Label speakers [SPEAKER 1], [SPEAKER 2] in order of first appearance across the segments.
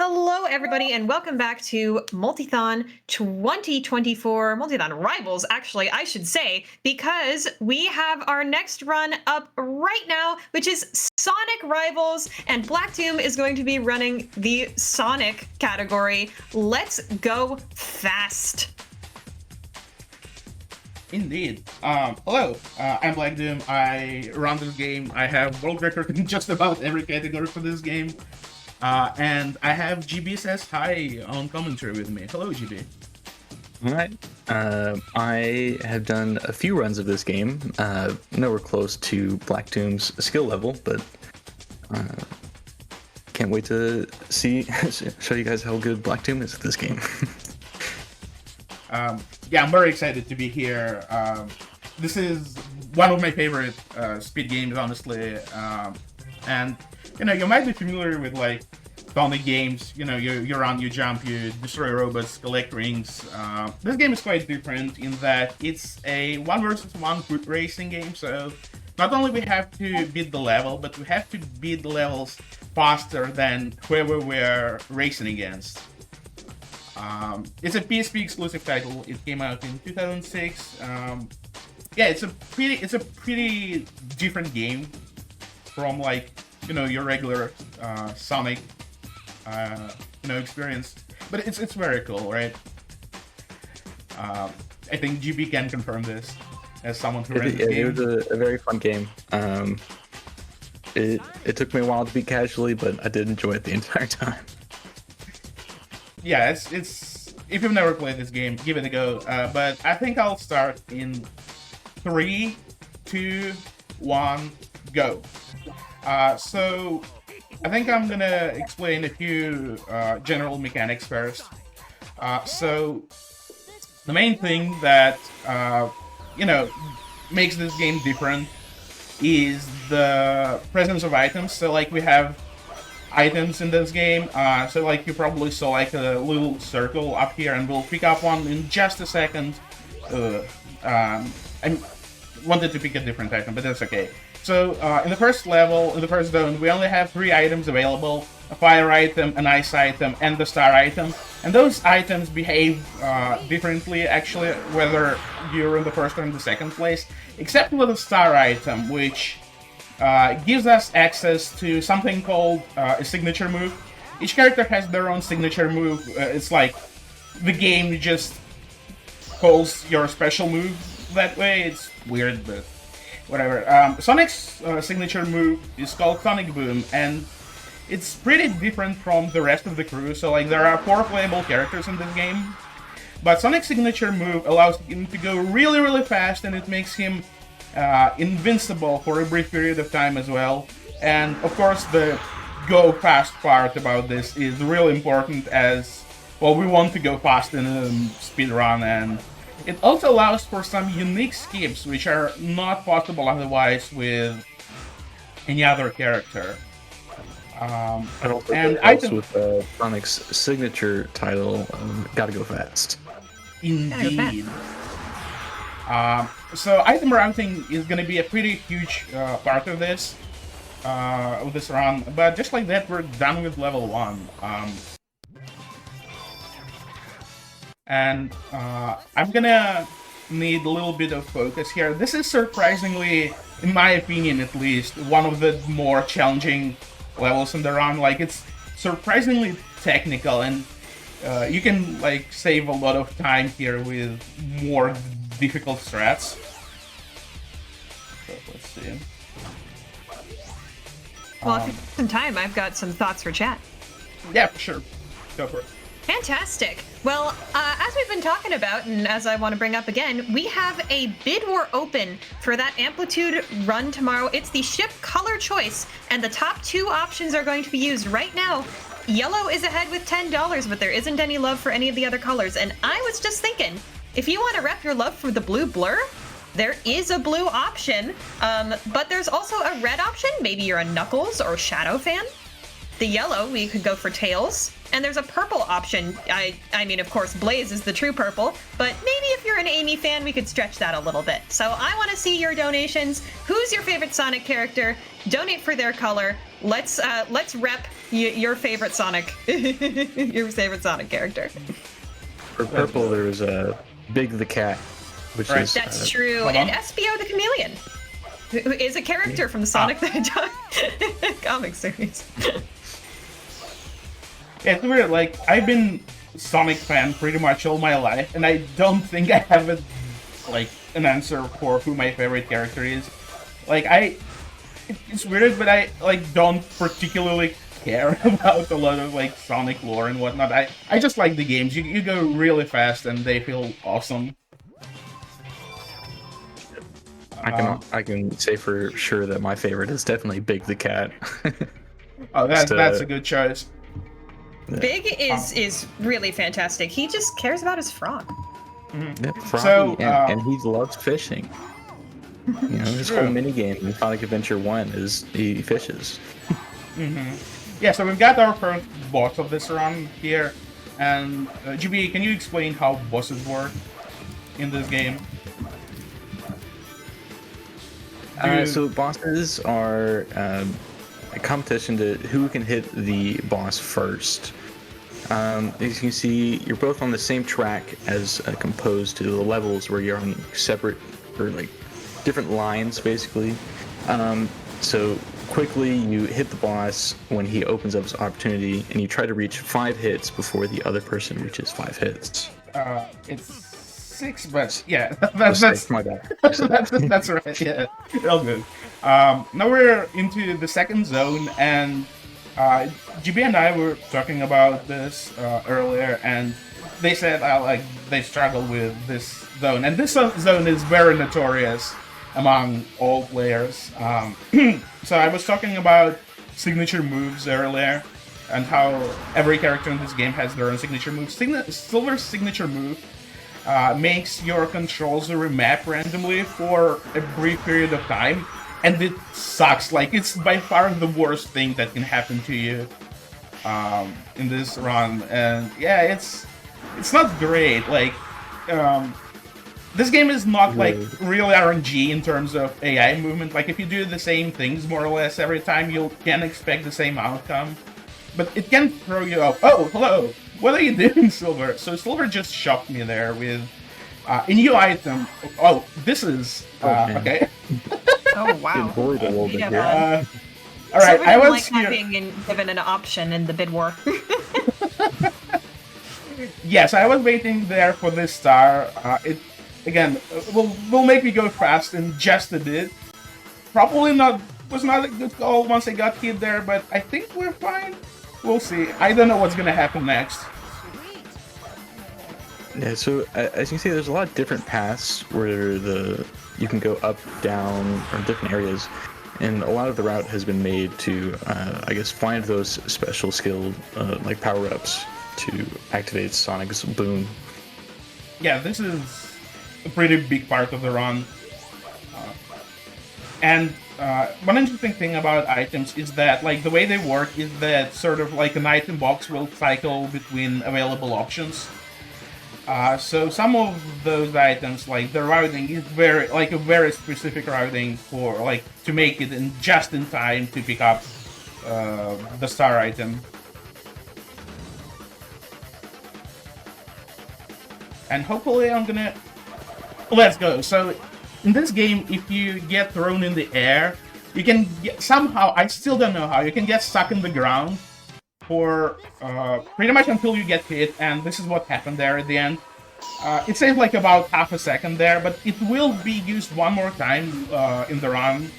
[SPEAKER 1] Hello, everybody, and welcome back to Multithon 2024. Multithon Rivals, actually, I should say, because we have our next run up right now, which is Sonic Rivals, and Black Doom is going to be running the Sonic category. Let's go fast.
[SPEAKER 2] Indeed. Hello, I'm Black Doom. I run this game. I have world record in just about every category for this game. And I have GB says hi on commentary with me. Hello, GB.
[SPEAKER 3] Alright. I have done a few runs of this game. Nowhere close to Black Doom's skill level, but can't wait to show you guys how good Black Doom is at this game.
[SPEAKER 2] Yeah, I'm very excited to be here. This is one of my favorite speed games, honestly. And you might be familiar with like Sonic games. You run, you jump, you destroy robots, collect rings. This game is quite different in that it's a 1 versus 1 foot racing game. So not only we have to beat the level, but we have to beat the levels faster than whoever we're racing against. It's a PSP exclusive title. It came out in 2006. Yeah, it's a pretty different game from like your regular Sonic experience, but it's very cool, right? I think GB can confirm this as someone who ran this game.
[SPEAKER 3] It was a very fun game. It took me a while to beat casually, but I did enjoy it the entire time.
[SPEAKER 2] Yeah, it's if you've never played this game, give it a go. But I think I'll start in 3, 2, 1, go. So I think I'm gonna explain a few general mechanics first. So the main thing that makes this game different is the presence of items. So like we have items in this game. So like you probably saw like a little circle up here, and we'll pick up one in just a second. I wanted to pick a different item, but that's okay. So in the first level, in the first zone, we only have 3 items available: a fire item, an ice item, and the star item. And those items behave differently, actually, whether you're in the first or in the second place, except with the star item, which gives us access to something called a signature move. Each character has their own signature move. It's like the game just calls your special move that way. It's weird, but whatever. Sonic's signature move is called Sonic Boom, and it's pretty different from the rest of the crew. So like there are 4 playable characters in this game, but Sonic's signature move allows him to go really, really fast, and it makes him invincible for a brief period of time as well. And of course the go fast part about this is really important, as well we want to go fast in a speed run, and it also allows for some unique skips which are not possible otherwise with any other character.
[SPEAKER 3] And also with Sonic's signature title, Gotta Go Fast.
[SPEAKER 2] Indeed. So item routing is going to be a pretty huge part of this run, but just like that, we're done with level 1. And I'm gonna need a little bit of focus here. This is surprisingly, in my opinion at least, one of the more challenging levels in the run. Like, it's surprisingly technical, and you can like save a lot of time here with more difficult strats. So let's see.
[SPEAKER 1] Well, if you have some time, I've got some thoughts for chat.
[SPEAKER 2] Yeah, for sure. Go for it.
[SPEAKER 1] Fantastic. Well, as we've been talking about, and as I want to bring up again, we have a bid war open for that Amplitude run tomorrow. It's the ship color choice, and the top 2 options are going to be used right now. Yellow is ahead with $10, but there isn't any love for any of the other colors. And I was just thinking, if you want to rep your love for the blue blur, there is a blue option, but there's also a red option. Maybe you're a Knuckles or Shadow fan. The yellow, we could go for Tails. and there's a purple option. I mean, of course, Blaze is the true purple, but maybe if you're an Amy fan, we could stretch that a little bit. So I want to see your donations. Who's your favorite Sonic character? Donate for their color. Let's rep your favorite Sonic, your favorite Sonic character.
[SPEAKER 3] For purple, there's Big the Cat, which is
[SPEAKER 1] that's true, and SBO the Chameleon, who is a character from the Sonic the Hedgehog comic series.
[SPEAKER 2] Yeah, it's weird. Like, I've been a Sonic fan pretty much all my life, and I don't think I have an answer for who my favorite character is. Like, it's weird, but I don't particularly care about a lot of Sonic lore and whatnot. I just like the games. You go really fast and they feel awesome.
[SPEAKER 3] I can say for sure that my favorite is definitely Big the Cat.
[SPEAKER 2] Oh, that's a good choice.
[SPEAKER 1] Big is really fantastic. He just cares about his frog.
[SPEAKER 3] Yeah, Froggy, and he loves fishing. You know, his whole mini game in Sonic Adventure 1 is he fishes.
[SPEAKER 2] Yeah, so we've got our first boss of this run here, and GB, can you explain how bosses work in this game?
[SPEAKER 3] So bosses are a competition to who can hit the boss first. As you can see, you're both on the same track as composed to the levels where you're on separate or different lines, basically. So quickly you hit the boss when he opens up his opportunity, and you try to reach 5 hits before the other person reaches 5 hits.
[SPEAKER 2] It's 6, but yeah, that's
[SPEAKER 3] my bad.
[SPEAKER 2] that's right. Yeah, all good. Now we're into the second zone, and GB and I were talking about this earlier, and they said they struggle with this zone, and this zone is very notorious among all players. So I was talking about signature moves earlier, and how every character in this game has their own signature move. Silver's signature move makes your controls remap randomly for a brief period of time, and it sucks. It's by far the worst thing that can happen to you in this run, and yeah, it's not great. This game is not real RNG in terms of AI movement. If you do the same things more or less every time, you can expect the same outcome. But it can throw you off. Oh, hello! What are you doing, Silver? So Silver just shocked me there with a new item. Oh, this is... okay.
[SPEAKER 1] Oh, wow.
[SPEAKER 3] A little bit here.
[SPEAKER 2] All right, I was
[SPEAKER 1] like not being given an option in the bid war.
[SPEAKER 2] Yes, I was waiting there for this star. It again will make me go fast and just a bit. Probably was not a good call once I got hit there, but I think we're fine. We'll see. I don't know what's gonna happen next.
[SPEAKER 3] Yeah, so as you can see, there's a lot of different paths where you can go up, down, or different areas, and a lot of the route has been made to, I guess, find those special skill power-ups to activate Sonic's boom.
[SPEAKER 2] Yeah, this is a pretty big part of the run. And one interesting thing about items is that, the way they work is that sort of an item box will cycle between available options. So some of those items, the routing is a very specific routing for, to make it just in time to pick up the star item. And hopefully I'm gonna... Let's go. So, in this game, if you get thrown in the air, you can get, somehow, I still don't know how, you can get stuck in the ground for pretty much until you get hit, and this is what happened there at the end. It saves about half a second there, but it will be used one more time in the run,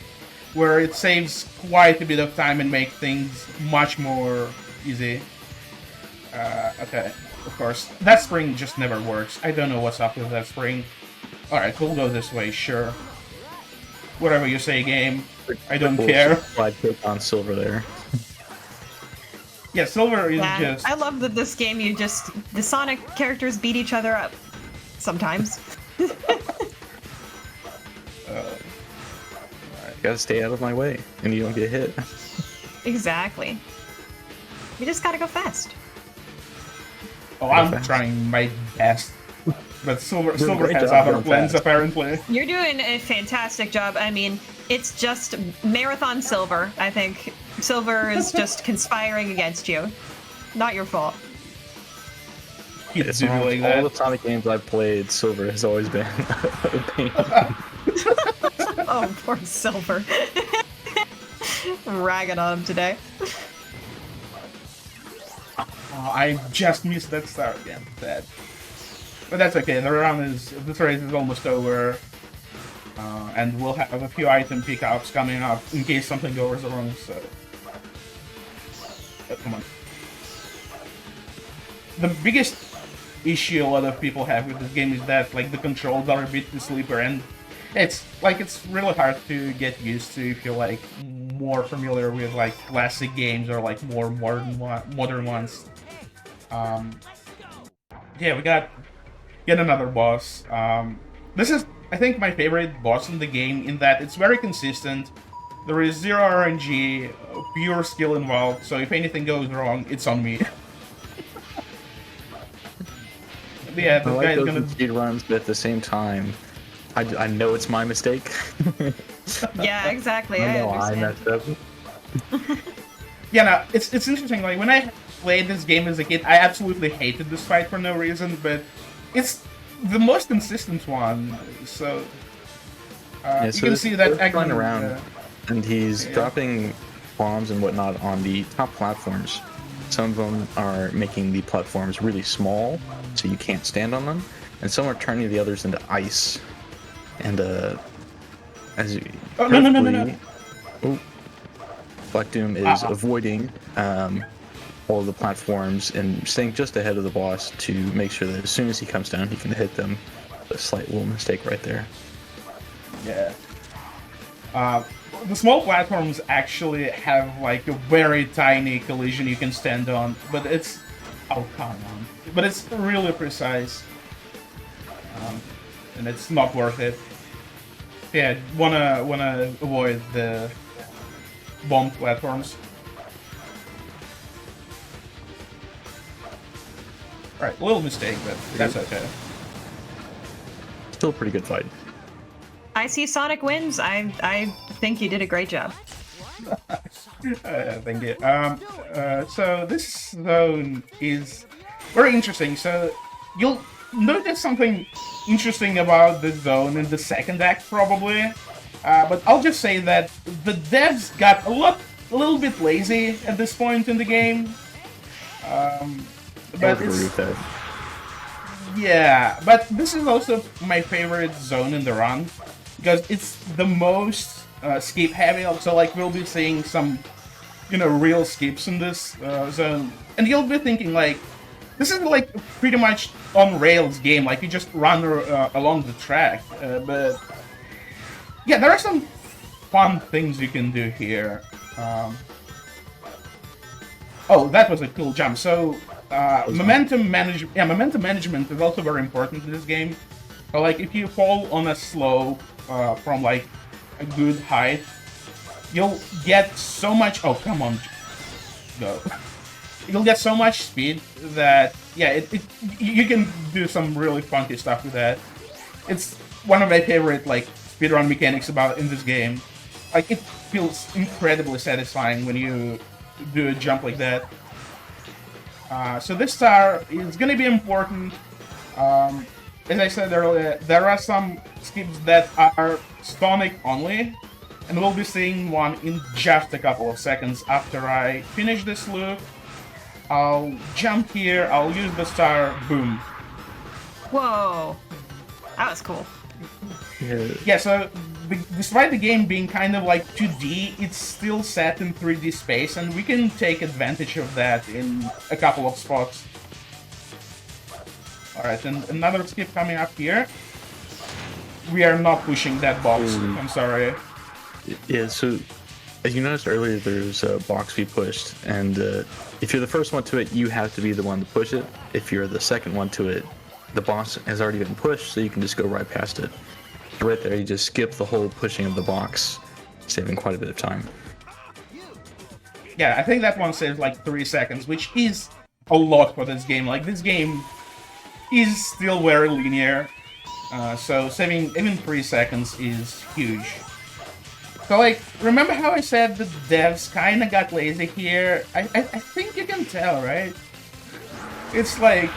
[SPEAKER 2] where it saves quite a bit of time and make things much more easy. Okay, of course, that spring just never works. I don't know what's up with that spring. Alright, we'll go this way, sure. Whatever you say, game. I don't care.
[SPEAKER 3] Slide kick on Silver there.
[SPEAKER 2] Yeah, Silver is just...
[SPEAKER 1] I love that this game the Sonic characters beat each other up. Sometimes.
[SPEAKER 3] You gotta stay out of my way, and you don't get hit.
[SPEAKER 1] Exactly. You just gotta go fast.
[SPEAKER 2] Oh,
[SPEAKER 3] Real
[SPEAKER 2] I'm
[SPEAKER 3] fast.
[SPEAKER 2] trying my best. But Silver
[SPEAKER 3] great
[SPEAKER 2] has
[SPEAKER 3] job
[SPEAKER 2] other
[SPEAKER 3] going
[SPEAKER 2] plans,
[SPEAKER 3] fast.
[SPEAKER 2] apparently.
[SPEAKER 1] You're doing a fantastic job. I mean, it's just Marathon Silver. I think Silver is just conspiring against you. Not your fault.
[SPEAKER 2] Keep
[SPEAKER 3] It's
[SPEAKER 2] doing
[SPEAKER 3] all,
[SPEAKER 2] like
[SPEAKER 3] all
[SPEAKER 2] that.
[SPEAKER 3] the Sonic games I've played, Silver has always been a pain.
[SPEAKER 1] Oh, poor Silver. Ragging on him today.
[SPEAKER 2] Oh, I just missed that star again. Sad. But that's okay. This race is almost over. And we'll have a few item pickups coming up in case something goes wrong, so... Come on. The biggest issue a lot of people have with this game is that, like, the controls are a bit too sleeper, and it's really hard to get used to if you're, like, more familiar with, like, classic games or, like, more modern ones. Yeah, we got yet another boss. This is, I think, my favorite boss in the game in that it's very consistent. There is zero RNG, pure skill involved, so if anything goes wrong, it's on me. Yeah,
[SPEAKER 3] I
[SPEAKER 2] this
[SPEAKER 3] like
[SPEAKER 2] guy's
[SPEAKER 3] those
[SPEAKER 2] gonna...
[SPEAKER 3] speed runs, but at the same time, I know it's my mistake.
[SPEAKER 1] Yeah, exactly.
[SPEAKER 3] I
[SPEAKER 1] I
[SPEAKER 3] know I
[SPEAKER 1] understand.
[SPEAKER 3] messed up.
[SPEAKER 2] Yeah, no, it's interesting. Like, when I played this game as a kid, I absolutely hated this fight for no reason, but it's the most consistent one, so...
[SPEAKER 3] Yeah,
[SPEAKER 2] you
[SPEAKER 3] so
[SPEAKER 2] can
[SPEAKER 3] this-
[SPEAKER 2] see that
[SPEAKER 3] they're flying
[SPEAKER 2] Eggman,
[SPEAKER 3] around, and he's
[SPEAKER 2] yeah.
[SPEAKER 3] dropping bombs and whatnot on the top platforms. Some of them are making the platforms really small, so you can't stand on them, and some are turning the others into ice. And as you
[SPEAKER 2] Oh, no.
[SPEAKER 3] perfectly- Oh, Black Doom is avoiding all of the platforms and staying just ahead of the boss to make sure that as soon as he comes down, he can hit them. A slight little mistake right there.
[SPEAKER 2] Yeah. The small platforms actually have, like, a very tiny collision you can stand on, but it's... Oh, come on. But it's really precise. And it's not worth it. Yeah, wanna avoid the bomb platforms. Alright, little mistake, but that's okay.
[SPEAKER 3] Still a pretty good fight.
[SPEAKER 1] I see Sonic wins. I think you did a great job.
[SPEAKER 2] Thank you. So this zone is very interesting. So you'll notice something interesting about this zone in the second act, probably. But I'll just say that the devs got a little bit lazy at this point in the game. But
[SPEAKER 3] Agree with that.
[SPEAKER 2] yeah, but this is also my favorite zone in the run because it's the most skip heavy. So, like, we'll be seeing some, real skips in this zone, and you'll be thinking, like, this is like pretty much on rails game. Like, you just run along the track, but yeah, there are some fun things you can do here. Oh, that was a cool jump. So, momentum management is also very important in this game. So, like, if you fall on a slope from, like, a good height, you'll get so much... Oh, come on. Go. You'll get so much speed that, yeah, you can do some really funky stuff with that. It's one of my favorite, like, speedrun mechanics in this game. Like, it feels incredibly satisfying when you do a jump like that. So this star is gonna be important. As I said earlier, there are some skips that are Sonic only, and we'll be seeing one in just a couple of seconds after I finish this loop. I'll jump here, I'll use the star, boom.
[SPEAKER 1] Whoa, that was cool.
[SPEAKER 2] Yeah, so despite the game being kind of like 2D, it's still set in 3D space, and we can take advantage of that in a couple of spots. Alright, and another skip coming up here. We are not pushing that box, I'm sorry.
[SPEAKER 3] Yeah, so as you noticed earlier, there's a box we pushed, and if you're the first one to it, you have to be the one to push it. If you're the second one to it, the box has already been pushed, so you can just go right past it. Right there, you just skip the whole pushing of the box, saving quite a bit of time.
[SPEAKER 2] Yeah, I think that one saves like 3 seconds, which is a lot for this game. Like, this game is still very linear, so saving even 3 seconds is huge. So, like, remember how I said the devs kind of got lazy here? I think you can tell, right? It's like,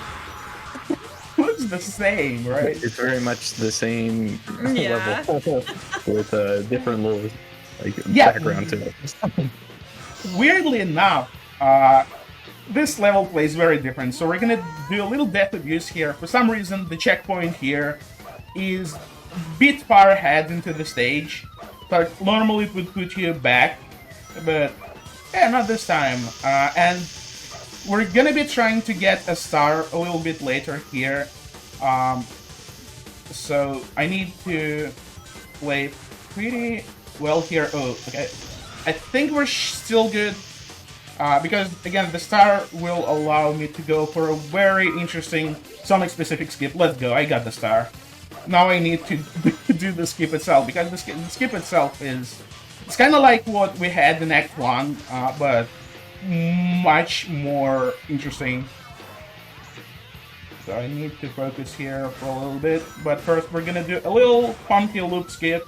[SPEAKER 2] looks the same, right?
[SPEAKER 3] It's very much the same
[SPEAKER 1] Yeah.
[SPEAKER 3] level with a different little
[SPEAKER 2] Yeah.
[SPEAKER 3] background to it.
[SPEAKER 2] Weirdly enough, this level plays very different. So we're gonna do a little depth abuse here. For some reason, the checkpoint here is a bit far ahead into the stage. But normally it would put you back, but yeah, not this time. And we're gonna be trying to get a star a little bit later here. So I need to play pretty well here. Oh, okay. I think we're still good. Because, again, the star will allow me to go for a very interesting Sonic-specific skip. Let's go, I got the star. Now I need to do the skip itself, because the skip itself is... It's kind of like what we had in Act 1, but much more interesting. So I need to focus here for a little bit. But first we're gonna do a little funky loop skip.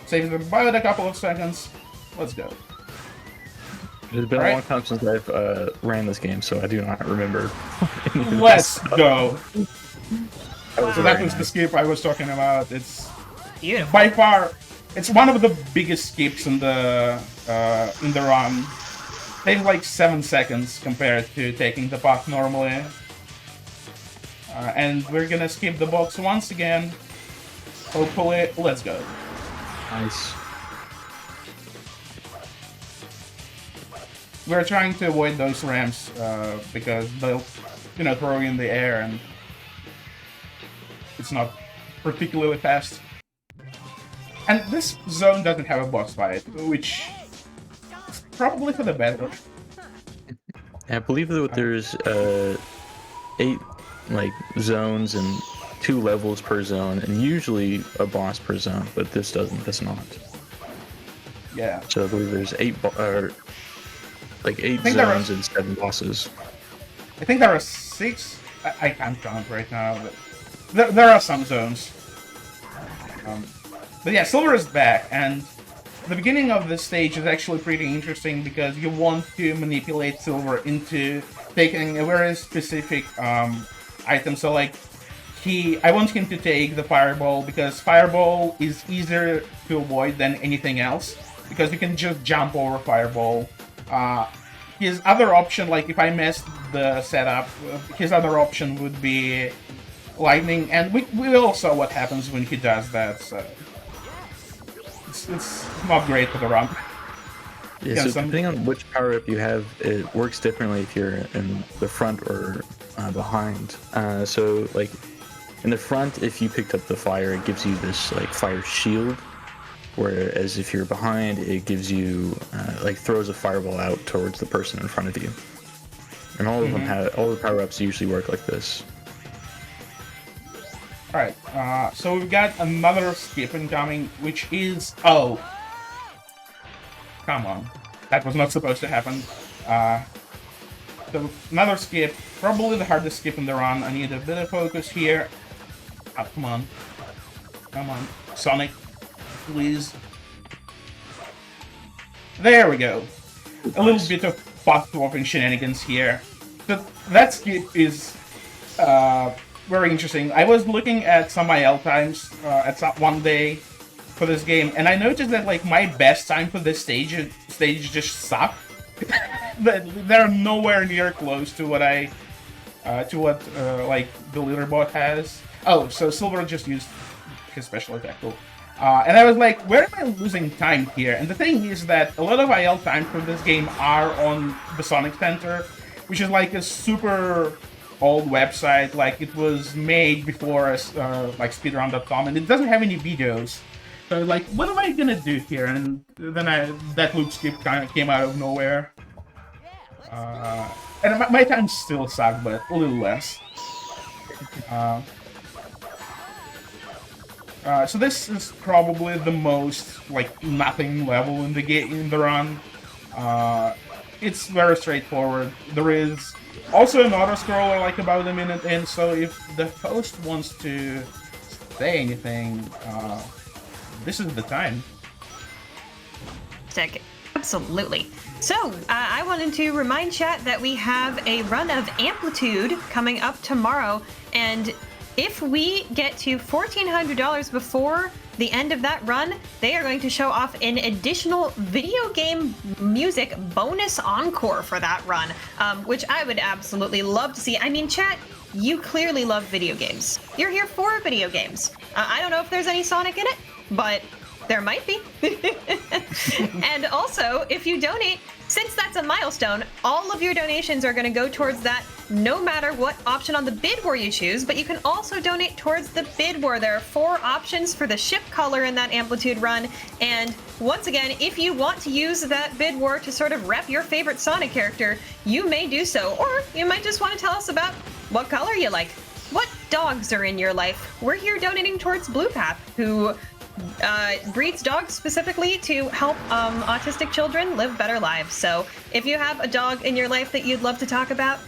[SPEAKER 2] Saves about a couple of seconds. Let's go.
[SPEAKER 3] It's been a long time since I've ran this game, so I do not remember.
[SPEAKER 2] Let's go. So that was
[SPEAKER 3] nice.
[SPEAKER 2] the skip I was talking about. It's
[SPEAKER 1] Beautiful.
[SPEAKER 2] by far, it's one of the biggest skips in the run. Takes like 7 seconds compared to taking the path normally. And we're gonna skip the box once again. Hopefully, let's go.
[SPEAKER 3] Nice.
[SPEAKER 2] We're trying to avoid those ramps because they'll, throw you in the air and it's not particularly fast. And this zone doesn't have a boss fight, which is probably for the better.
[SPEAKER 3] I believe that there's 8 zones and 2 levels per zone, and usually a boss per zone, but this does not.
[SPEAKER 2] Yeah.
[SPEAKER 3] So I believe there's 8 8 zones and 7 bosses.
[SPEAKER 2] I think there are 6. I can't count right now, but there are some zones. But yeah, Silver is back, and the beginning of this stage is actually pretty interesting because you want to manipulate Silver into taking a very specific item. So like, I want him to take the Fireball because Fireball is easier to avoid than anything else because you can just jump over Fireball. His other option, like if I messed the setup, his other option would be Lightning, and we all saw what happens when he does that, so it's not great for the run.
[SPEAKER 3] Yeah, so depending on which power-up you have, it works differently if you're in the front or behind. So like in the front, if you picked up the fire, it gives you this fire shield. Whereas if you're behind, it gives you throws a fireball out towards the person in front of you. And all of them all the power-ups usually work like this.
[SPEAKER 2] Alright, so we've got another skip incoming, which is... Oh! Come on. That was not supposed to happen. So another skip, probably the hardest skip in the run. I need a bit of focus here. Oh, come on. Come on. Sonic. Please. There we go. A little bit of path swapping shenanigans here. That skip is very interesting. I was looking at some IL times one day for this game, and I noticed that my best time for this stage just sucked. They're nowhere near close to what the leaderboard has. Oh, so Silver just used his special attack. Cool. And I was like, where am I losing time here? And the thing is that a lot of IL times for this game are on the Sonic Center, which is a super old website. It was made before speedrun.com, and it doesn't have any videos. So what am I gonna do here? And then that loop skip kind of came out of nowhere. And my times still suck, but a little less. So this is probably the most nothing level in the run. it's very straightforward. There is also an auto-scroller like about a minute in, so if the host wants to say anything, this is the time.
[SPEAKER 1] Sick. Absolutely. So, I wanted to remind chat that we have a run of Amplitude coming up tomorrow, and if we get to $1,400 before the end of that run, they are going to show off an additional video game music bonus encore for that run, which I would absolutely love to see. I mean, chat, you clearly love video games. You're here for video games. I don't know if there's any Sonic in it, but there might be. And also, if you donate, since that's a milestone, all of your donations are going to go towards that no matter what option on the bid war you choose, but you can also donate towards the bid war. There are 4 options for the ship color in that Amplitude run, and once again, if you want to use that bid war to sort of rep your favorite Sonic character, you may do so, or you might just want to tell us about what color you like. What dogs are in your life? We're here donating towards Blue Path, who breeds dogs specifically to help autistic children live better lives. So if you have a dog in your life that you'd love to talk about,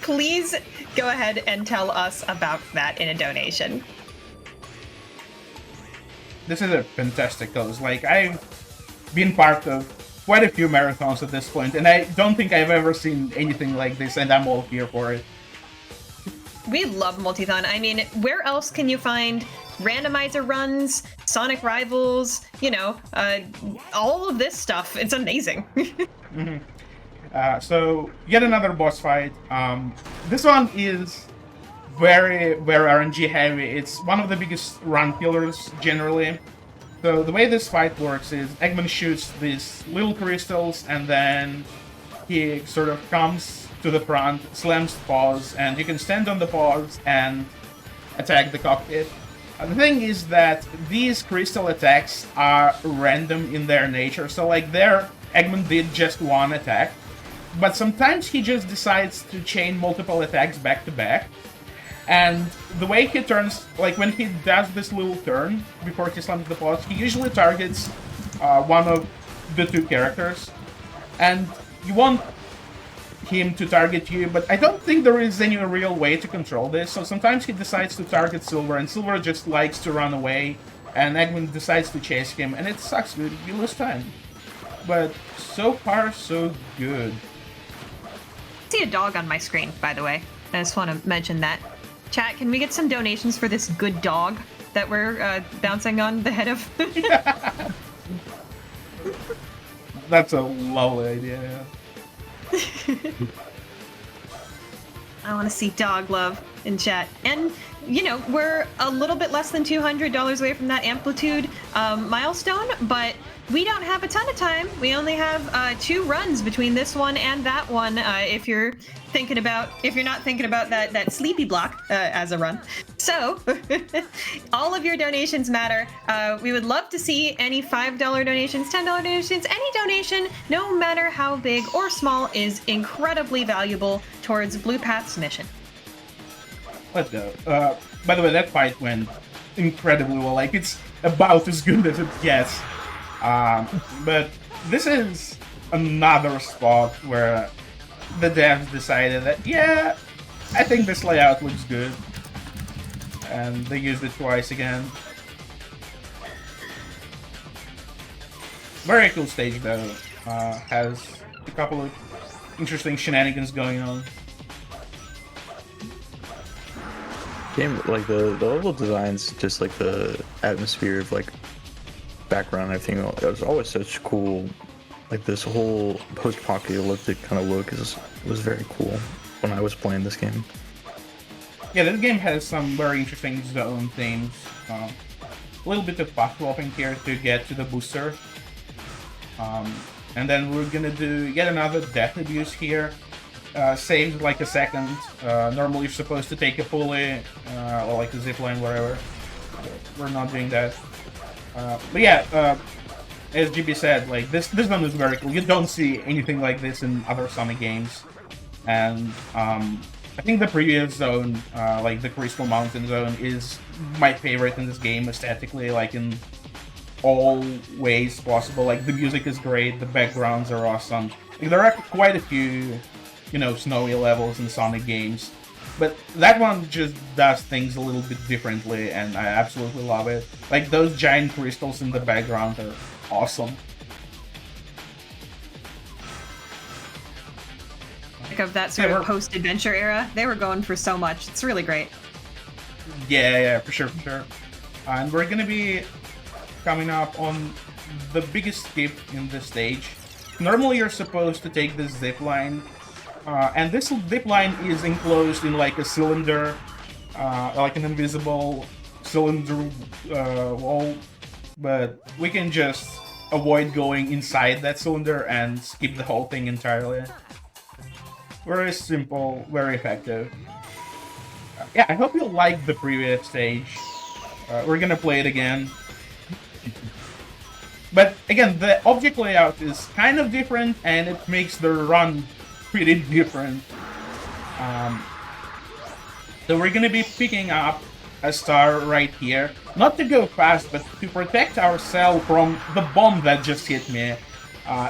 [SPEAKER 1] please go ahead and tell us about that in a donation.
[SPEAKER 2] This is a fantastic cause. Like, I've been part of quite a few marathons at this point, and I don't think I've ever seen anything like this, and I'm all here for it.
[SPEAKER 1] We love Multithon. I mean, where else can you find randomizer runs, Sonic Rivals, you know, all of this stuff? It's amazing.
[SPEAKER 2] So, yet another boss fight. This one is very RNG heavy. It's one of the biggest run killers generally. So the way this fight works is Eggman shoots these little crystals, and then he sort of comes to the front, slams the paws, and you can stand on the paws and attack the cockpit. The thing is that these crystal attacks are random in their nature, so like there, Eggman did just one attack, but sometimes he just decides to chain multiple attacks back to back, and the way he turns, like when he does this little turn before he slams the paws, he usually targets one of the 2 characters, and you want him to target you, but I don't think there is any real way to control this, so sometimes he decides to target Silver, and Silver just likes to run away, and Eggman decides to chase him, and it sucks, dude. You lose time. But so far, so good.
[SPEAKER 1] I see a dog on my screen, by the way. I just want to mention that. Chat, can we get some donations for this good dog that we're bouncing on the head of?
[SPEAKER 2] That's a lovely idea, yeah.
[SPEAKER 1] I want to see dog love in chat. And, you know, we're a little bit less than $200 away from that Amplitude milestone, but we don't have a ton of time. We only have 2 runs between this one and that one, if you're not thinking about that sleepy block as a run. So, all of your donations matter. We would love to see any $5 donations, $10 donations, any donation, no matter how big or small, is incredibly valuable towards Blue Path's mission.
[SPEAKER 2] Let's go. By the way, that fight went incredibly well. Like, it's about as good as it gets. But this is another spot where the devs decided that, yeah, I think this layout looks good. And they used it twice again. Very cool stage though. Has a couple of interesting shenanigans going on.
[SPEAKER 3] Game, like the level designs, just like the atmosphere of like background and everything, it was always such cool. Like this whole post-apocalyptic kind of look was very cool when I was playing this game.
[SPEAKER 2] Yeah, this game has some very interesting zone themes. A little bit of path swapping here to get to the booster. And then we're gonna do yet another death abuse here. Saved like a second. Normally you're supposed to take a pulley or like a zipline, whatever. We're not doing that. But yeah, as GB said, like this one is very cool. You don't see anything like this in other Sonic games. And I think the previous zone, like the Crystal Mountain zone, is my favorite in this game aesthetically. Like in all ways possible. Like the music is great, the backgrounds are awesome. Like, there are quite a few, snowy levels in Sonic games, but that one just does things a little bit differently, and I absolutely love it. Like those giant crystals in the background are awesome.
[SPEAKER 1] Like of that sort of post-adventure era, they were going for so much. It's really great.
[SPEAKER 2] Yeah, for sure. And we're gonna be coming up on the biggest skip in this stage. Normally you're supposed to take this zip line, and this zip line is enclosed in like a cylinder, like an invisible cylinder wall, but we can just avoid going inside that cylinder and skip the whole thing entirely. Very simple, very effective. Yeah, I hope you liked the previous stage. We're gonna play it again. But again, the object layout is kind of different, and it makes the run pretty different. So we're gonna be picking up a star right here. Not to go fast, but to protect ourselves from the bomb that just hit me.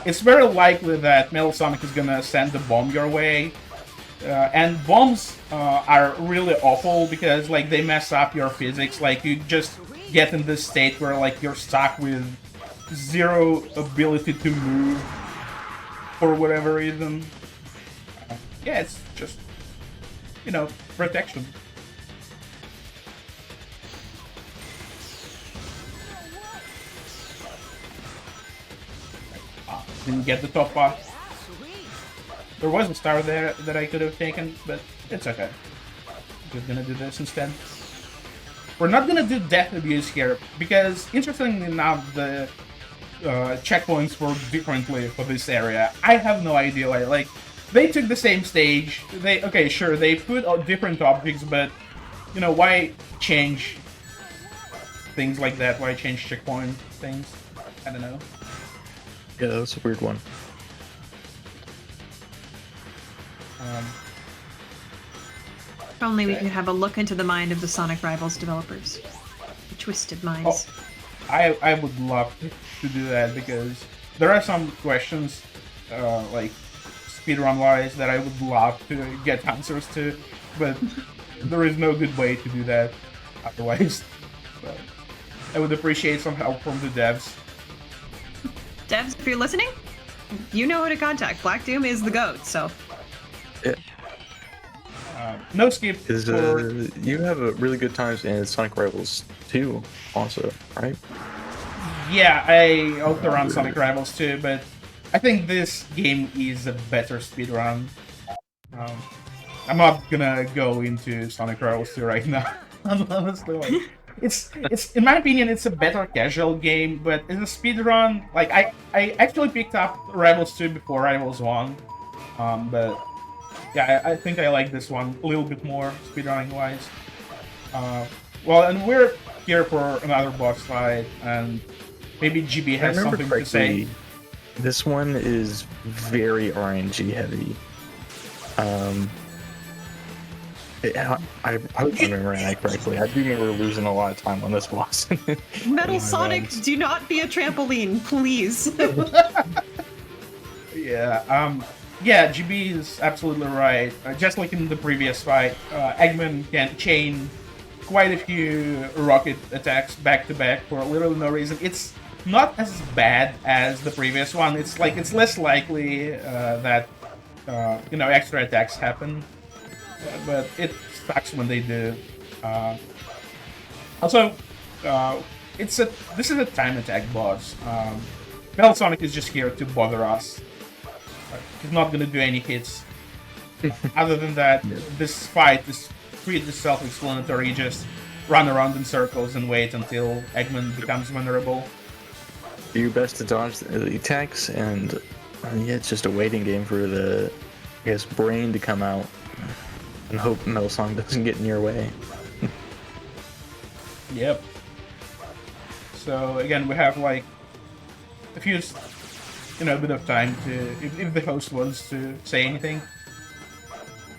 [SPEAKER 2] It's very likely that Metal Sonic is gonna send a bomb your way. And bombs are really awful because like they mess up your physics. Like you just get in this state where like you're stuck with zero ability to move for whatever reason. Yeah, it's just, protection. Didn't get the top part. There was a star there that I could have taken, but it's okay. Just gonna do this instead. We're not gonna do death abuse here, because interestingly enough, the checkpoints work differently for this area. I have no idea why. Like, they took the same stage. They put out different objects, but why change things like that? Why change checkpoint things? I don't know.
[SPEAKER 3] Yeah, that's a weird one.
[SPEAKER 1] If only we could have a look into the mind of the Sonic Rivals developers. The twisted minds.
[SPEAKER 2] Oh, I would love to do that, because there are some questions, like speedrun-wise, that I would love to get answers to, but there is no good way to do that otherwise. So I would appreciate some help from the devs.
[SPEAKER 1] Devs, if you're listening, you know who to contact. Black Doom is the GOAT, so...
[SPEAKER 3] Yeah.
[SPEAKER 2] No skip.
[SPEAKER 3] You have a really good times in Sonic Rivals 2 also, right?
[SPEAKER 2] Yeah, I also run Sonic Rivals 2, but I think this game is a better speedrun. I'm not gonna go into Sonic Rivals 2 right now. Honestly, like, it's in my opinion, it's a better casual game, but in a speedrun, like I actually picked up Rivals 2 before Rivals 1, but yeah, I think I like this one a little bit more speedrunning wise. Well, and we're here for another boss fight, and maybe GB has something to say.
[SPEAKER 3] This one is very RNG heavy. I hope I remember that correctly. I do remember losing a lot of time on this boss.
[SPEAKER 1] Metal Sonic, do not be a trampoline, please.
[SPEAKER 2] Yeah, GB is absolutely right. Just like in the previous fight, Eggman can chain quite a few rocket attacks back to back for literally no reason. It's not as bad as the previous one. It's less likely that extra attacks happen, but it sucks when they do. Also, this is a time attack boss. Metal Sonic is just here to bother us. He's not gonna do any hits. Other than that, this fight is pretty self-explanatory. You just run around in circles and wait until Eggman becomes vulnerable.
[SPEAKER 3] Do your best to dodge the attacks, and yeah, it's just a waiting game for the, brain to come out, and hope Metal Sonic doesn't get in your way.
[SPEAKER 2] Yep. So again, we have like a few, a bit of time to, if the host wants to say anything.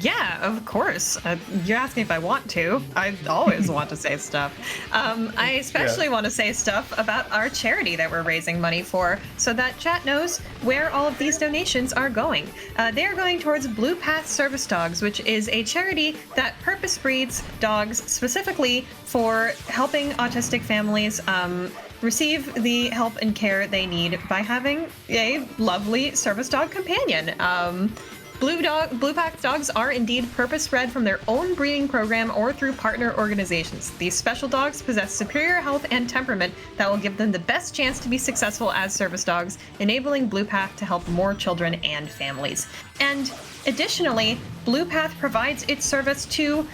[SPEAKER 1] Yeah, of course. You asked me if I want to. I always want to say stuff. I especially want to say stuff about our charity that we're raising money for, so that chat knows where all of these donations are going. They are going towards Blue Path Service Dogs, which is a charity that purpose breeds dogs specifically for helping autistic families receive the help and care they need by having a lovely service dog companion. Blue Pack dogs are indeed purpose-bred from their own breeding program or through partner organizations. These special dogs possess superior health and temperament that will give them the best chance to be successful as service dogs, enabling Blue Path to help more children and families. And additionally, Blue Path provides its service to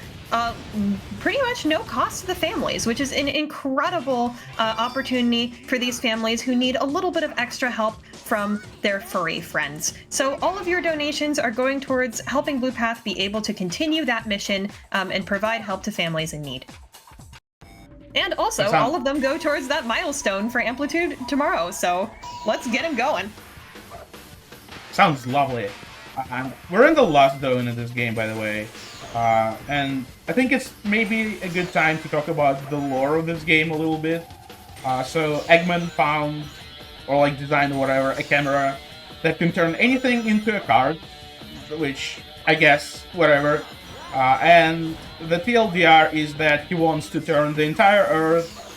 [SPEAKER 1] pretty much no cost to the families, which is an incredible opportunity for these families who need a little bit of extra help from their furry friends. So all of your donations are going towards helping Blue Path be able to continue that mission and provide help to families in need. And also, all of them go towards that milestone for Amplitude tomorrow, so let's get him going.
[SPEAKER 2] Sounds lovely. We're in the last zone in this game, by the way. And I think it's maybe a good time to talk about the lore of this game a little bit. So Eggman found, or like designed or whatever, a camera that can turn anything into a card, which I guess, whatever. And the TLDR is that he wants to turn the entire Earth,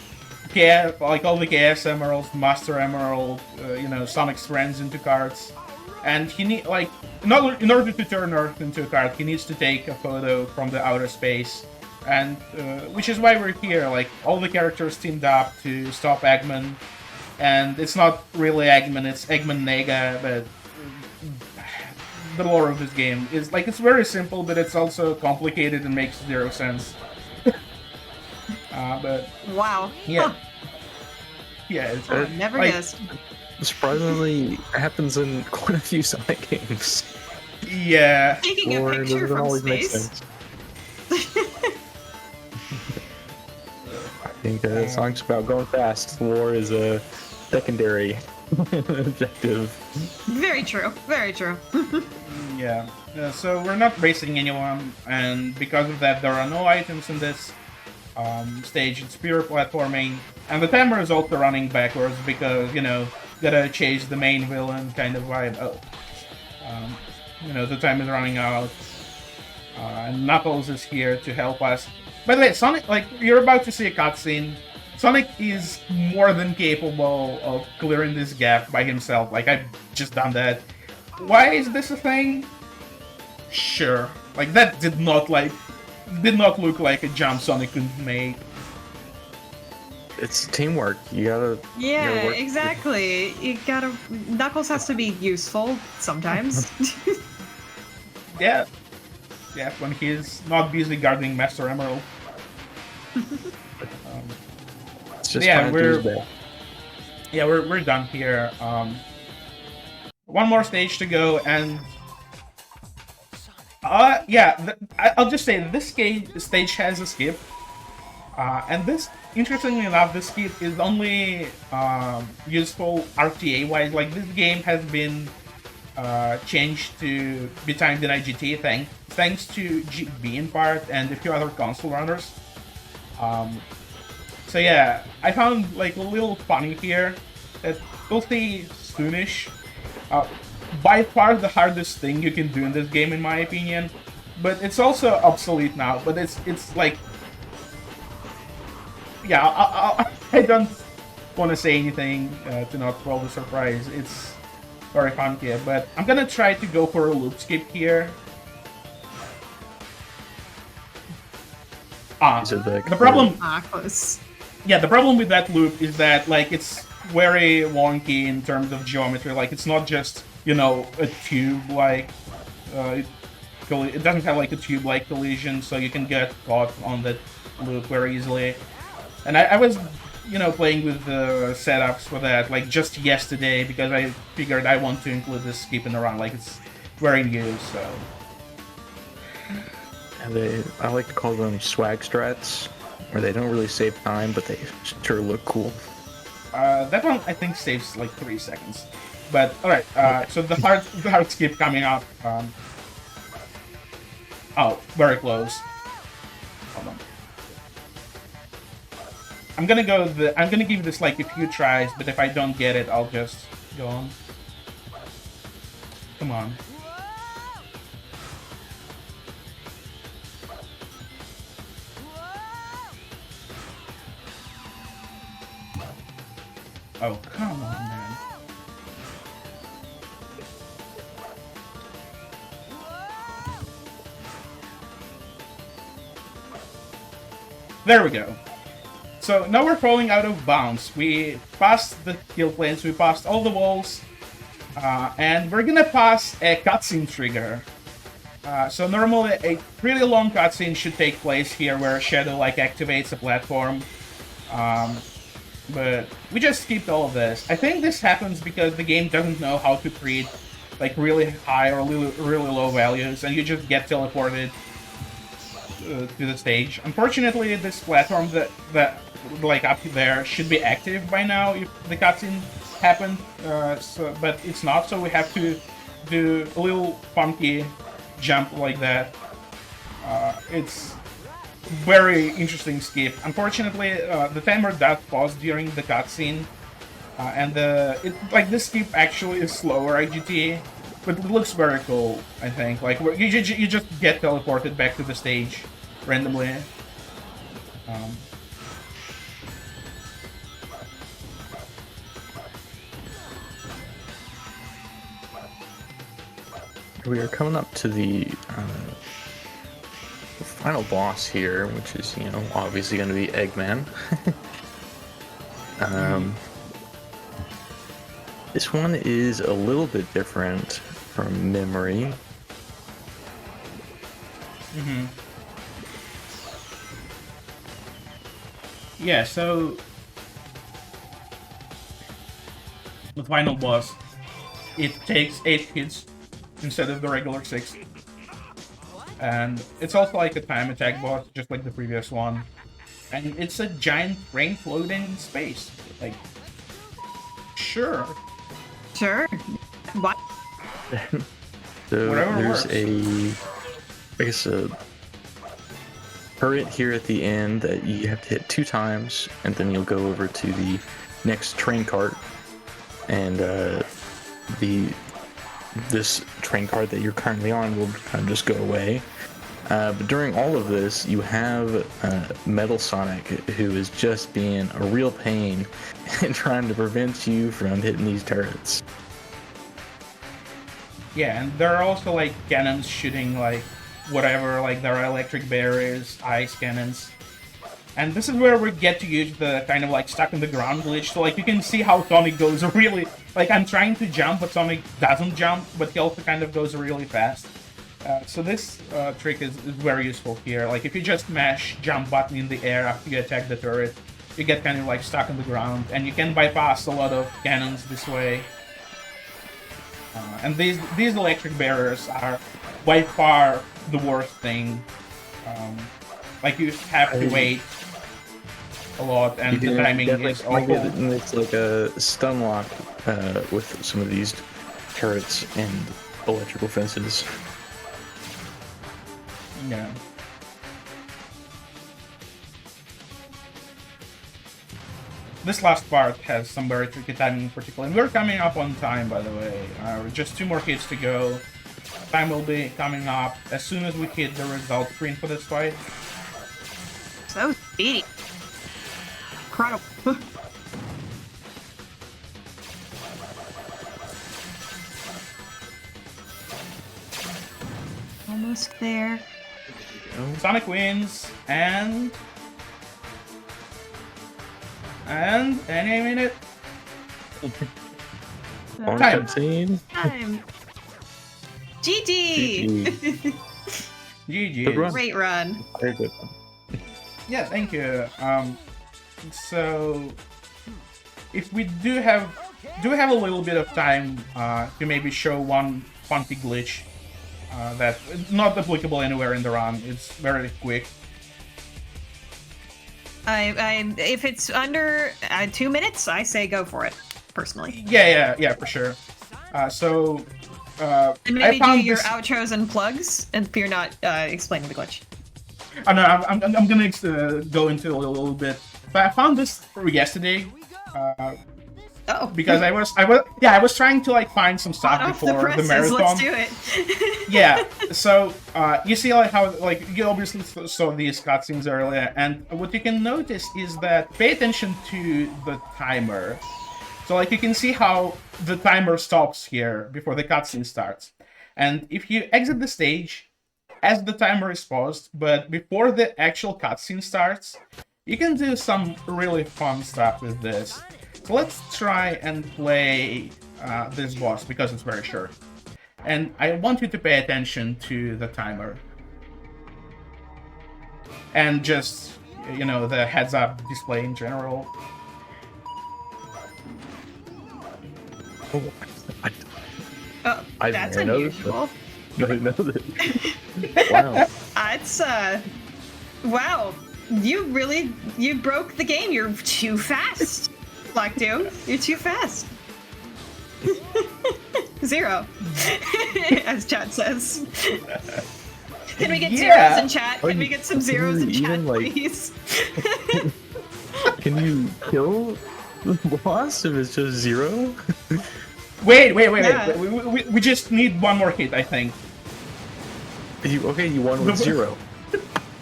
[SPEAKER 2] like all the Chaos Emeralds, Master Emerald, Sonic's friends into cards. And he need in order to turn Earth into a card, he needs to take a photo from the outer space, and which is why we're here. Like all the characters teamed up to stop Eggman, and it's not really Eggman; it's Eggman Nega. But the lore of this game is it's very simple, but it's also complicated and makes zero sense. But
[SPEAKER 1] wow,
[SPEAKER 2] yeah,
[SPEAKER 1] huh.
[SPEAKER 2] Yeah, it's
[SPEAKER 1] never guessed.
[SPEAKER 3] Surprisingly, happens in quite a few Sonic games.
[SPEAKER 2] Yeah.
[SPEAKER 1] Taking a picture from space.
[SPEAKER 3] I think Sonic's about going fast. War is a secondary objective.
[SPEAKER 1] Very true. Very true.
[SPEAKER 2] Yeah. So we're not racing anyone, and because of that, there are no items in this stage. It's pure platforming, and the timer is also running backwards because gotta chase the main villain kind of vibe. The time is running out. And Knuckles is here to help us. By the way, Sonic, you're about to see a cutscene. Sonic is more than capable of clearing this gap by himself. I've just done that. Why is this a thing? Sure. That did not look like a jump Sonic could make.
[SPEAKER 3] It's teamwork. You gotta.
[SPEAKER 1] Yeah, exactly. Knuckles has to be useful sometimes.
[SPEAKER 2] Yeah, when he's not busy guarding Master Emerald.
[SPEAKER 3] It's just we're
[SPEAKER 2] done here. One more stage to go, and I'll just say this stage has a skip, and this, interestingly enough, this skip is only useful RTA wise. This game has been changed to be timed in IGT thanks to GB in part and a few other console runners. So yeah, I found a little funny here that we'll see soonish. By far the hardest thing you can do in this game, in my opinion, but it's also obsolete now. But it's yeah, I don't want to say anything to not spoil the surprise. It's very fun here, but I'm gonna try to go for a loop skip here. The problem.
[SPEAKER 1] Close.
[SPEAKER 2] Yeah, the problem with that loop is that it's very wonky in terms of geometry. It's not just a tube it doesn't have a tube-like collision, so you can get caught on that loop very easily. And I was playing with the setups for that just yesterday because I figured I want to include this skip in the run. It's very new, so.
[SPEAKER 3] And I like to call them swag strats, where they don't really save time, but they sure look cool.
[SPEAKER 2] That one I think saves 3 seconds. But alright, so the hard skip coming up. Oh, very close. Hold on. I'm gonna give this like a few tries, but if I don't get it, I'll just go on. Come on. Oh, come on, man. There we go. So now we're falling out of bounds. We passed the kill planes, we passed all the walls, and we're gonna pass a cutscene trigger. So normally a really long cutscene should take place here where Shadow like activates a platform. But we just skipped all of this. I think this happens because the game doesn't know how to treat like really high or really low values, and you just get teleported to the stage. Unfortunately, this platform that like up there should be active by now if the cutscene happened, but it's not, so we have to do a little funky jump like that. It's very interesting skip. Unfortunately, the timer does pause during the cutscene, and this skip actually is slower IGT, but it looks very cool. I think like you just get teleported back to the stage randomly.
[SPEAKER 3] We are coming up to the final boss here, which is, you know, obviously going to be Eggman. This one is a little bit different from memory.
[SPEAKER 2] Yeah, so the final boss, it takes 8 hits instead of the regular 6. And it's also like a time attack boss, just like the previous one. And it's a giant brain floating in space. Like, sure.
[SPEAKER 1] Sure. What?
[SPEAKER 3] So
[SPEAKER 2] Whatever
[SPEAKER 3] there's
[SPEAKER 2] works.
[SPEAKER 3] a turret here at the end that you have to hit 2 times, and then you'll go over to the next train cart, and this train cart that you're currently on will kind of just go away. But during all of this, you have Metal Sonic, who is just being a real pain and trying to prevent you from hitting these turrets.
[SPEAKER 2] Yeah, and there are also like cannons shooting like whatever, like there are electric barriers, ice cannons. And this is where we get to use the kind of like stuck in the ground glitch. So like you can see how Sonic goes really, like I'm trying to jump, but Sonic doesn't jump, but he also kind of goes really fast. So this trick is very useful here. Like if you just mash jump button in the air after you attack the turret, you get kind of like stuck in the ground, and you can bypass a lot of cannons this way. And these electric barriers are by far the worst thing. Like you have to wait a lot, and the timing is awful.
[SPEAKER 3] It's like a stun lock with some of these turrets and electrical fences.
[SPEAKER 2] Yeah. This last part has some very tricky timing in particular, and we're coming up on time, by the way. Just 2 more hits to go. Time will be coming up as soon as we hit the result screen for this fight.
[SPEAKER 1] So speedy. Incredible. Almost there.
[SPEAKER 2] Sonic wins, and any minute. Time.
[SPEAKER 1] Time. GG.
[SPEAKER 2] GG.
[SPEAKER 1] Great run.
[SPEAKER 3] Very good.
[SPEAKER 2] Yeah, thank you. So if we do have a little bit of time to maybe show one funky glitch that's not applicable anywhere in the run. It's very quick.
[SPEAKER 1] If it's under 2 minutes, I say go for it. Personally.
[SPEAKER 2] Yeah, for sure. So
[SPEAKER 1] And
[SPEAKER 2] I
[SPEAKER 1] maybe do
[SPEAKER 2] found
[SPEAKER 1] your
[SPEAKER 2] this.
[SPEAKER 1] outros and plugs if you're not explaining the glitch.
[SPEAKER 2] Oh no, I'm gonna go into a little bit. But I found this for yesterday.
[SPEAKER 1] Oh,
[SPEAKER 2] Because I was trying to like find some stuff
[SPEAKER 1] hot off the
[SPEAKER 2] before the
[SPEAKER 1] presses.
[SPEAKER 2] marathon.
[SPEAKER 1] Let's do it.
[SPEAKER 2] Yeah, so you see like how like you obviously saw these cutscenes earlier, and what you can notice is that pay attention to the timer. So like you can see how the timer stops here before the cutscene starts, and if you exit the stage as the timer is paused, but before the actual cutscene starts, you can do some really fun stuff with this. So let's try and play this boss because it's very short. And I want you to pay attention to the timer. And just, you know, the heads up display in general.
[SPEAKER 3] Oh,
[SPEAKER 1] Oh, that's unusual.
[SPEAKER 3] I didn't know that. Wow.
[SPEAKER 1] It's wow. You broke the game. You're too fast. Black Doom, you're too fast. 0. As chat says. Can we get zeros in chat? Can we get some zeros in chat, please?
[SPEAKER 3] Can you kill the boss if it's just 0?
[SPEAKER 2] Wait.
[SPEAKER 1] Yeah.
[SPEAKER 2] We just need one more hit, I think.
[SPEAKER 3] You won with 0.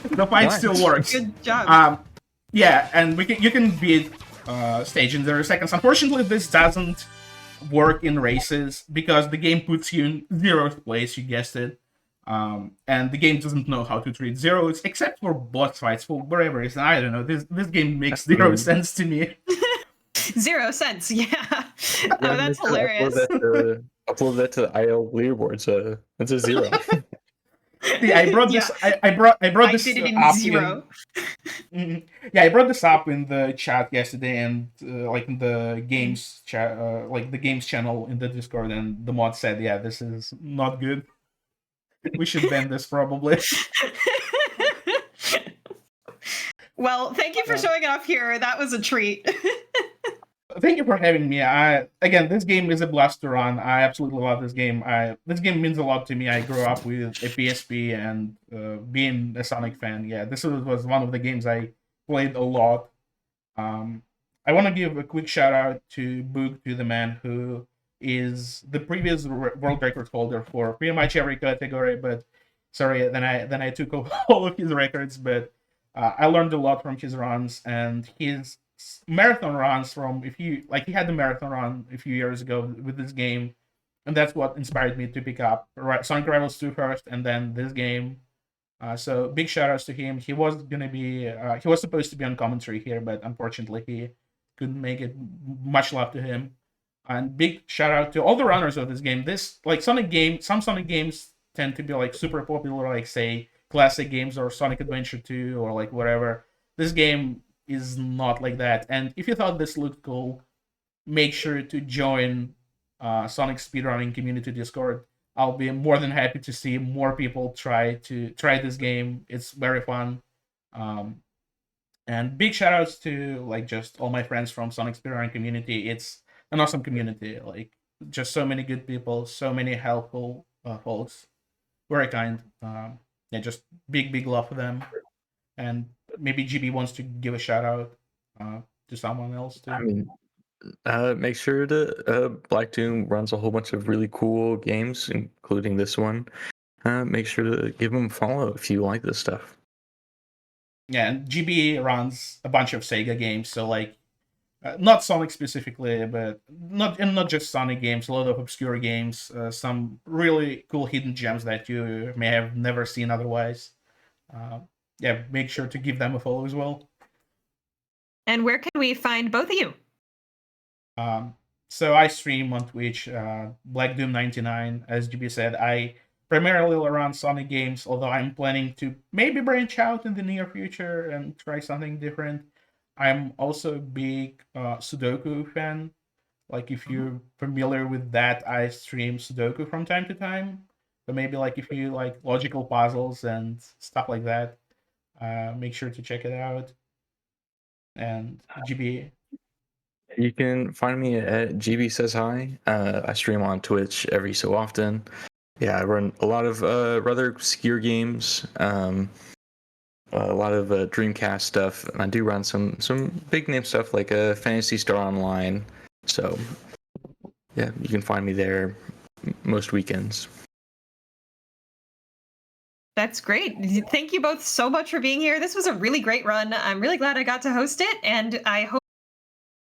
[SPEAKER 2] The fight still works.
[SPEAKER 1] Good job.
[SPEAKER 2] Yeah, and you can beat stage in 0 seconds. Unfortunately, this doesn't work in races because the game puts you in 0th place, you guessed it. And the game doesn't know how to treat zeros, except for boss fights, for whatever reason. I don't know. This game makes 0 sense to me.
[SPEAKER 1] 0 cents, yeah. Oh, that's hilarious.
[SPEAKER 3] Upload that to the IL leaderboard, so that's a 0.
[SPEAKER 2] Yeah, I brought this.
[SPEAKER 1] Yeah.
[SPEAKER 2] I brought this
[SPEAKER 1] did it in
[SPEAKER 2] up
[SPEAKER 1] 0.
[SPEAKER 2] Yeah, I brought this up in the chat yesterday, and like in the games chat, like the games channel in the Discord, and the mod said, "Yeah, this is not good. We should ban this probably."
[SPEAKER 1] Well, thank you for showing it off here. That was a treat.
[SPEAKER 2] Thank you for having me. Again, this game is a blast to run. I absolutely love this game. This game means a lot to me. I grew up with a PSP and being a Sonic fan. Yeah, this was one of the games I played a lot. I want to give a quick shout out to Boog, to the man who is the previous world record holder for pretty much every category. But sorry, then I took all of his records. But I learned a lot from his runs, and his marathon runs from, if you like, he had the marathon run a few years ago with this game, and that's what inspired me to pick up Sonic Rivals 2 first, and then this game. So big shout outs to him. He was supposed to be on commentary here, but unfortunately he couldn't make it. Much love to him, and big shout out to all the runners of this game. This like some Sonic games tend to be like super popular, like say classic games or Sonic Adventure 2 or like whatever. This game is not like that. And if you thought this looked cool, make sure to join Sonic Speedrunning Community Discord. I'll be more than happy to see more people try this game. It's very fun. And big shout outs to like just all my friends from Sonic Speedrunning Community. It's an awesome community. Like just so many good people, so many helpful folks. Very kind. Yeah, just big love for them. And maybe GB wants to give a shout out to someone else too.
[SPEAKER 3] I mean, make sure to Black Doom runs a whole bunch of really cool games, including this one. Make sure to give him a follow if you like this stuff.
[SPEAKER 2] Yeah, and GB runs a bunch of Sega games, so like not Sonic specifically, but not just Sonic games. A lot of obscure games, some really cool hidden gems that you may have never seen otherwise. Yeah, make sure to give them a follow as well.
[SPEAKER 1] And where can we find both of you?
[SPEAKER 2] So I stream on Twitch, Black Doom 99. As GB said, I primarily run Sonic games, although I'm planning to maybe branch out in the near future and try something different. I'm also a big Sudoku fan. Like if you're familiar with that, I stream Sudoku from time to time. So maybe like if you like logical puzzles and stuff like that, make sure to check it out. And GB.
[SPEAKER 3] You can find me at GB Says Hi. I stream on Twitch every so often. Yeah, I run a lot of rather obscure games, a lot of Dreamcast stuff, and I do run some big name stuff like Fantasy Star Online. So yeah, you can find me there most weekends.
[SPEAKER 1] That's great. Thank you both so much for being here. This was a really great run. I'm really glad I got to host it, and I hope